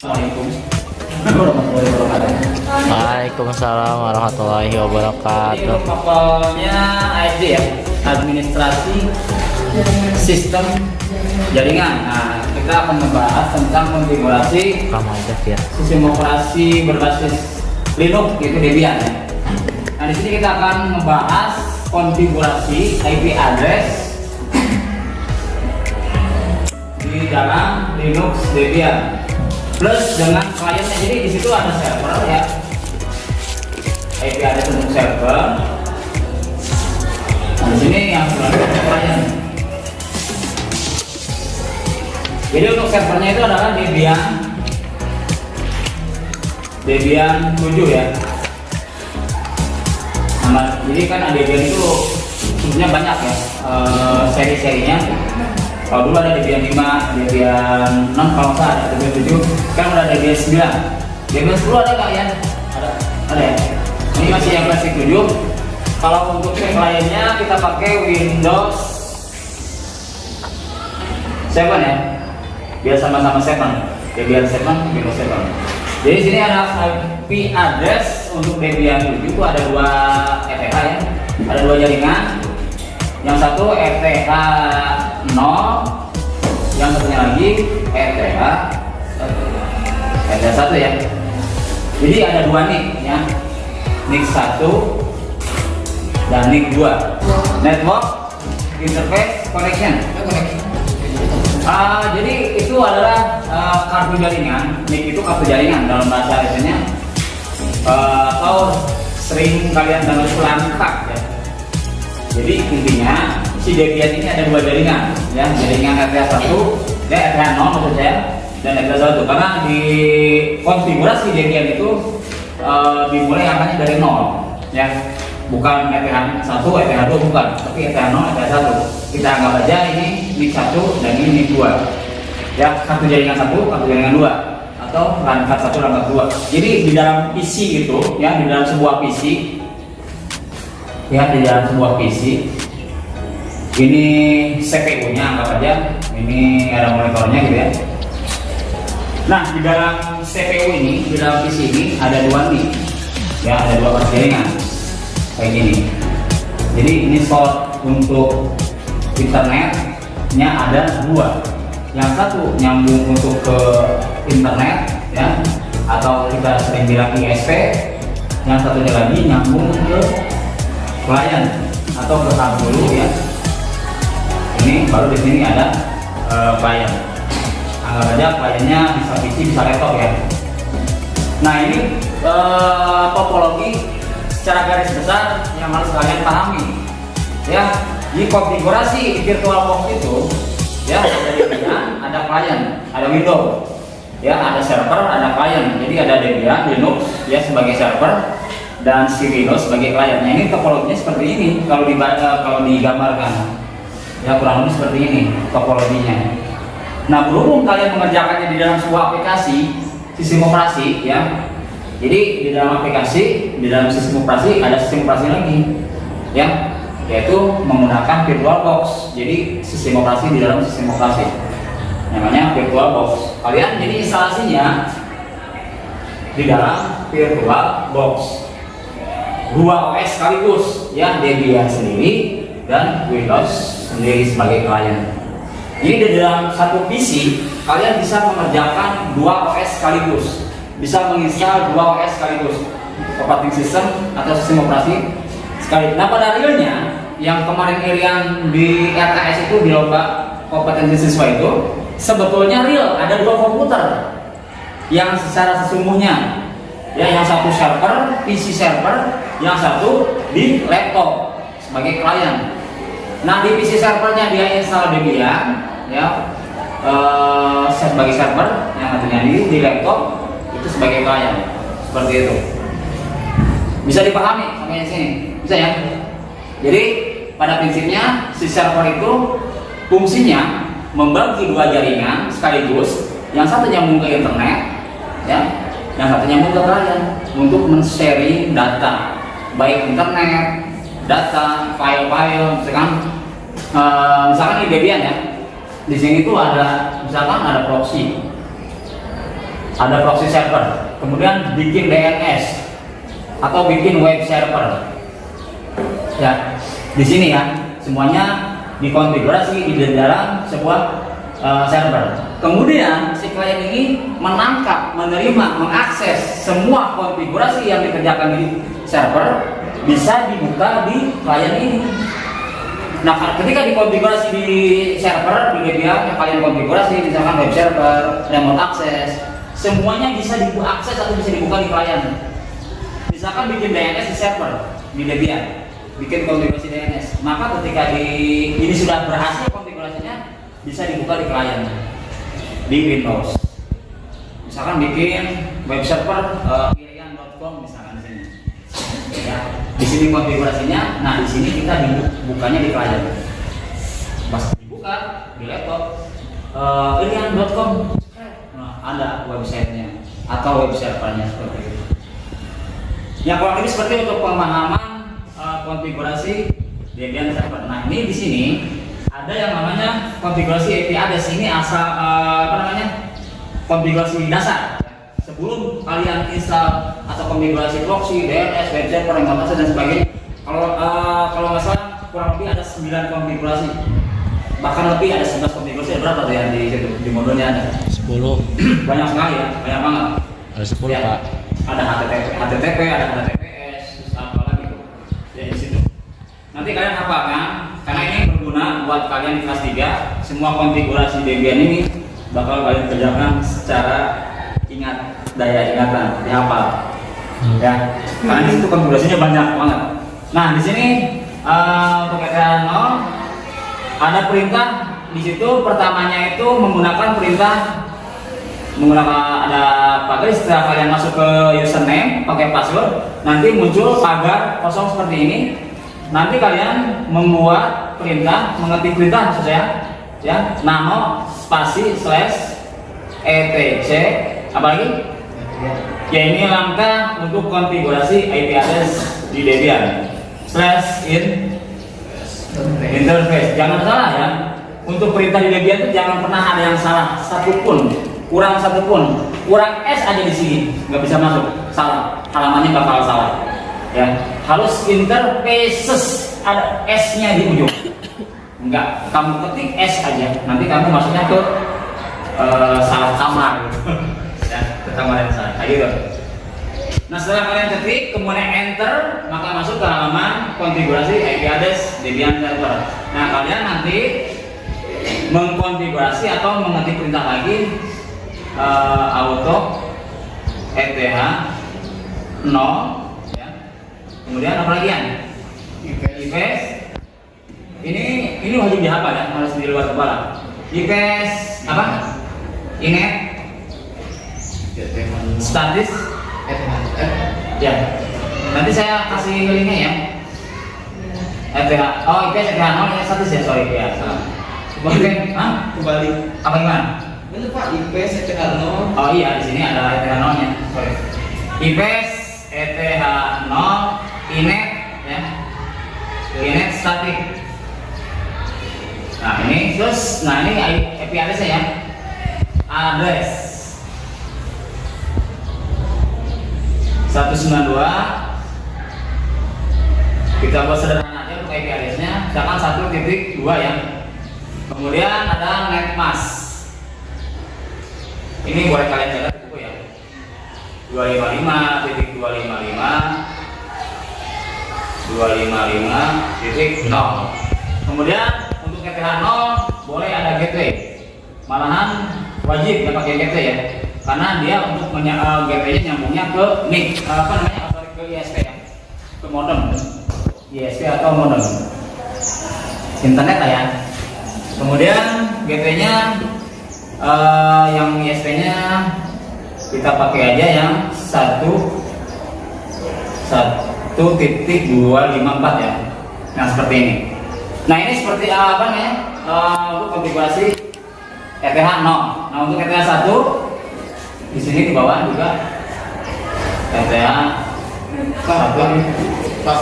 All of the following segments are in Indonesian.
Waalaikumsalam warahmatullahi wabarakatuh. Ini pokoknya ASD ya, administrasi sistem jaringan. Nah, kita akan membahas tentang konfigurasi sistem operasi berbasis Linux, yaitu Debian ya. Nah, di sini kita akan membahas konfigurasi IP address di dalam Linux Debian plus dengan kliennya. Jadi di situ ada server ya, IP address untuk server. Nah, di sini yang klien. Jadi untuk servernya itu adalah Debian 7 ya. Nah, jadi kan Debian itu sebenarnya banyak ya seri-serinya. Kalau dulu ada Debian 5, Debian 6, kalau nggak ada Debian 7, sekarang udah Debian 9. Debian 10 ada nggak ya? Ada ya? Ini masih yang versi 7. Kalau untuk kliennya kita pakai Windows 7 ya, biar sama-sama 7. Debian 7, Windows 7. Jadi sini ada IP address untuk Debian 7 itu ada 2 ETH ya, ada 2 jaringan. Yang satu ETH 0, yang satunya lagi ETH 1 ya. Jadi ada 2 NIC ya, NIC 1 dan NIC 2. Network Interface Connection. Jadi itu adalah kartu jaringan. NIC itu kartu jaringan dalam bahasa Indonesia, atau sering kalian dengar perangkat ya. Jadi intinya si Debian ini ada 2 jaringan ya, jaringan ETH 1 dan ETH 0 maksud saya, dan ETH 1. Karena di konfigurasi Debian itu dimulai angkanya dari 0 ya, bukan ETH 1, ETH 2 bukan, tapi ETH 0, ETH 1. Kita anggap aja ini NIC 1 dan ini NIC 2 ya, satu jaringan 1, satu jaringan 2, atau rangkat 1, rangkat 2. Jadi di dalam PC itu ya, di dalam sebuah PC ya, di dalam sebuah PC ini CPU nya anggap aja, ini ada monitornya gitu ya. Nah, di dalam CPU ini, di dalam PC ini ada 2 NIC ya, ada 2 kartu jaringan kayak gini. Jadi ini slot untuk internetnya ada 2. Yang satu nyambung untuk ke internet ya, atau kita sering bilang ISP. Yang satunya lagi nyambung ke klien atau ke hub dulu ya. Ini baru di sini ada klien. Anggap aja kliennya bisa PC, bisa laptop ya. Nah, ini topologi secara garis besar yang harus kalian pahami ya. Di konfigurasi VirtualBox itu ya, ada Debian, ada klien, ada Windows ya, ada server, ada klien. Jadi ada Debian, Linux ya sebagai server, dan si Windows sebagai klien. Nah, ini topologinya seperti ini kalau digambarkan ya, kurang lebih seperti ini topologinya. Nah, berhubung kalian mengerjakannya di dalam sebuah aplikasi sistem operasi ya, jadi di dalam aplikasi, di dalam sistem operasi ada sistem operasi lagi ya, yaitu menggunakan VirtualBox. Jadi sistem operasi di dalam sistem operasi namanya VirtualBox. Kalian jadi instalasinya di dalam VirtualBox, 2 OS sekaligus ya, Debian sendiri dan Windows sendiri sebagai klien. Jadi di dalam satu PC kalian bisa mengerjakan 2 OS sekaligus, bisa menginstal 2 OS sekaligus, operating system atau sistem operasi sekali. Nah, pada realnya yang kemarin Irian di RKS itu di lomba kompetensi siswa itu, sebetulnya real ada 2 komputer yang secara sesungguhnya ya, yang satu server, PC server, yang satu di laptop sebagai klien. Nah, di PC servernya dia install Debian ya, sebagai server, yang satunya di laptop itu sebagai klien. Seperti itu. Bisa dipahami sampai sini? Bisa ya? Jadi pada prinsipnya si server itu fungsinya membagi 2 jaringan sekaligus, yang satu nyambung ke internet ya, yang satu nyambung ke klien untuk men-sharing data, baik internet, data, file-file. Misalkan di Debian ya, di sini tuh ada misalkan ada proxy ada proxy server, kemudian bikin DNS atau bikin web server. Ya, di sini ya semuanya dikonfigurasi di dalam sebuah server. Kemudian si klien ini menangkap, menerima, mengakses semua konfigurasi yang dikerjakan di server bisa dibuka di klien ini. Nah, ketika dikonfigurasi di server, di Debian yang kalian konfigurasi, misalkan web server, remote access, semuanya bisa diakses atau bisa dibuka di klien. Misalkan bikin DNS di server di Debian, bikin konfigurasi DNS, maka ketika ini sudah berhasil konfigurasinya, bisa dibuka di klien di Windows. Misalkan bikin web server irian.com misalkan di sini. Ya, di sini konfigurasinya. Nah, di sini kita dibukanya di klien. Pas dibuka di laptop irian.com, nah, ada websitenya atau web servernya seperti itu. Yang kurang lebih seperti untuk pemahaman konfigurasi Debian server. Nah, ini di sini ada yang namanya konfigurasi API address. Ini asal konfigurasi dasar. Sebelum kalian install atau konfigurasi proxy, DNS, web server, remote access dan sebagainya. Kalau nggak salah kurang lebih ada 9 konfigurasi. Bahkan lebih ada 11 konfigurasi. Berapa tuh yang di modulnya ada? 10. Banyak sekali ya, banyak banget. Ada 10 ya, Pak. Ada HTTP, ada HTTPS, terus apa lagi tuh? Ya di situ. Nanti kalian hafalkan, karena ini berguna buat kalian di kelas 3. Semua konfigurasi Debian ini bakal kalian kerjakan secara daya ingatan, dihafal. Ya, karena di situ konfigurasinya banyak banget. Nah, di sini untuk ETH 0 ada perintah di situ. Pertamanya itu menggunakan perintah ada pagar. Setelah kalian masuk ke username pakai password, nanti muncul pagar kosong seperti ini. Nanti kalian membuat perintah, mengetik perintah maksud saya, ya, nano spasi slash etc apa lagi? Ya, ini langkah untuk konfigurasi IP address di Debian slash interface. Jangan salah ya, untuk perintah di Debian itu jangan pernah ada yang salah satupun, kurang satupun, kurang S aja di sini nggak bisa masuk, salah, halamannya bakal salah. Ya, harus interfaces, ada S-nya di ujung. Enggak, kamu ketik S aja, nanti kamu masuknya ke salah kamar. Ya, ke kamar yang salah. Kayak gitu. Nah, setelah kalian ketik, kemudian enter, maka masuk ke halaman konfigurasi IP address Debian server. Nah, kalian nanti mengkonfigurasi atau mengetik perintah lagi auto ETH 0. Kemudian apa lagi ya? IPS. Ini wajib dihafal ya, harus di luar kepala. IPS apa? Inet. Statis. Ya. Nanti saya kasih linknya ya. IPS ETH 0 ini statis ya, sorry ya, salah. Kembali. Apa gimana? Itu Pak, IPS ETH 0. Oh iya, di sini ada ETH 0-nya. Sorry. IPS ETH 0 inet ya, inet static. Nah ini terus, nah ini IP address ya, address 192. Kita buat sederhana aja untuk IP address-nya, misalkan 1.2 ya. Kemudian ada netmask. Ini boleh kalian catat di buku ya. 255.255.0. Kemudian untuk ETH 0 boleh ada gateway. Malahan wajib ya pakai gateway ya. Karena dia untuk gateway-nya nyambungnya ke NIC, ke ISP ya. Ke modem. ISP atau modem. Internet lah ya. Kemudian gateway-nya yang ISP-nya kita pakai aja yang 1.254 ya. Nah seperti ini. Nah ini seperti apa nih? Untuk konfigurasi ETH 0. Nah untuk ETH 1 di sini di bawah juga ETH 1. Pak,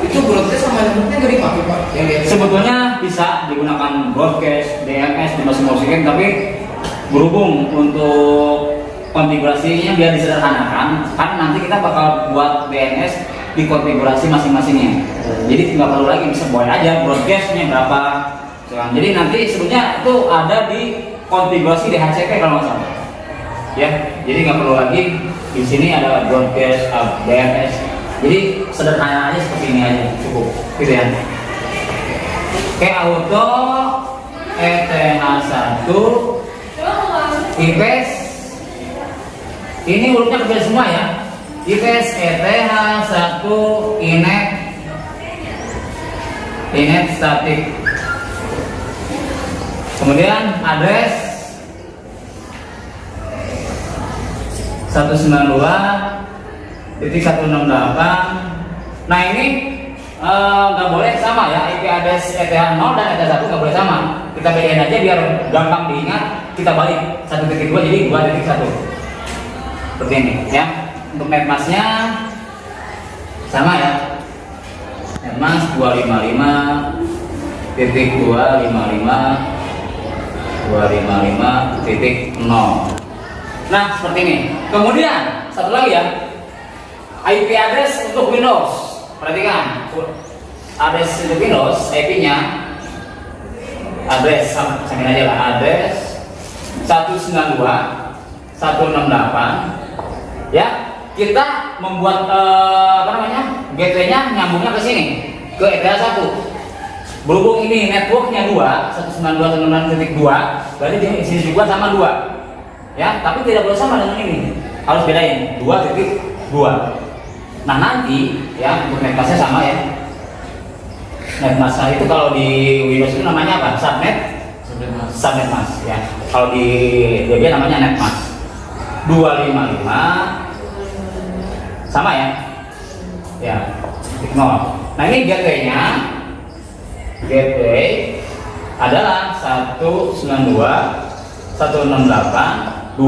itu broadcast sama networknya nggak dipakai Pak? Sebetulnya bisa digunakan broadcast, DNS, dimasukin, tapi berhubung untuk konfigurasinya biar disederhanakan, kan nanti kita bakal buat DNS di konfigurasi masing-masingnya. Jadi nggak perlu lagi, bisa buat aja broadcastnya berapa. Jadi nanti sebenarnya itu ada di konfigurasi DHCP kalau nggak salah. Ya, jadi nggak perlu lagi di sini ada broadcast DNS. Jadi sederhana aja seperti ini aja cukup, gitu ya. Oke, auto ETH1 IPS ini urutnya kecil semua ya. IPS ETH1 inet static. Kemudian address 192.168. Nah ini nggak boleh sama ya, IP address ETH0 dan ETH1 nggak boleh sama. Kita bedain aja biar gampang diingat. Kita balik 1.2 jadi 2.1 seperti ini ya. Untuk netmasknya sama ya, netmask 255.255.255.0. Nah seperti ini. Kemudian satu lagi ya, IP address untuk Windows. Perhatikan, address untuk Windows, IP-nya address samain aja lah, address 192.168 ya. Kita membuat gateway-nya nyambungnya ke sini, ke ETH1. Berhubung ini networknya 192.168.2, berarti di sini juga sama 2 ya, tapi tidak boleh sama dengan ini, harus bedain 2.2. Nah nanti ya untuk netmasknya sama ya. Netmask itu kalau di Windows itu namanya apa? Subnet mask ya. Kalau di Debian namanya netmask 255 sama ya. Ya, 0. Nah ini gateway-nya. Gateway adalah 192.168.2.1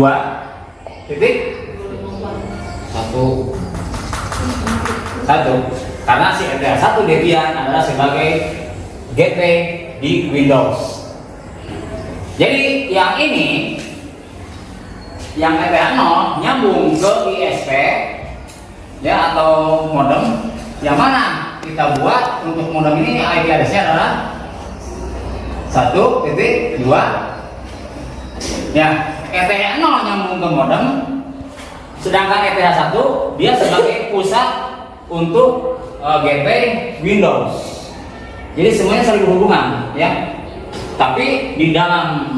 karena si ETH1 Debian adalah sebagai gateway di Windows. Jadi yang ini, yang ETH0 nyambung ke ISP ya atau modem, yang mana kita buat untuk modem ini IP address-nya adalah 1.2 ya. ETH0 nyambung ke modem, sedangkan ETH1 dia sebagai pusat untuk gateway Windows. Jadi semuanya saling berhubungan ya. Tapi di dalam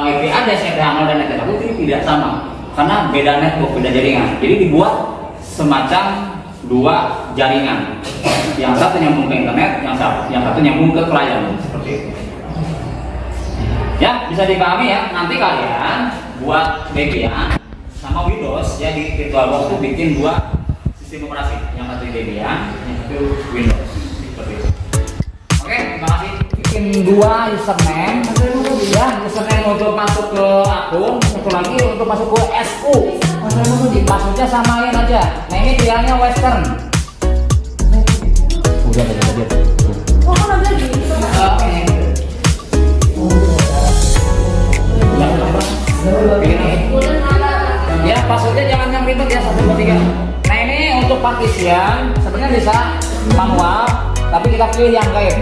IP address ETH0 dan ETH1 itu tidak sama karena beda network, beda jaringan. Jadi dibuat semacam dua jaringan. Yang satu nyambung ke internet, yang satu nyambung ke klien seperti itu. Ya, bisa dipahami ya. Nanti kalian buat Debian sama Windows ya, di VirtualBox itu bikin dua sistem operasi, yang satu Debian, yang satu Windows seperti itu. Oke, terima kasih. Bikin dua username ya, username untuk masuk ke akun, satu lagi untuk masuk ke SU. Passwordnya samain aja. Nah ini pilihannya Western. Udah tadi. Oh kan ada di. Ya, passwordnya jangan yang ribet ya, 1, 2, 3. Nah ini untuk partisian sebenarnya bisa manual, tapi kita pilih yang gaib.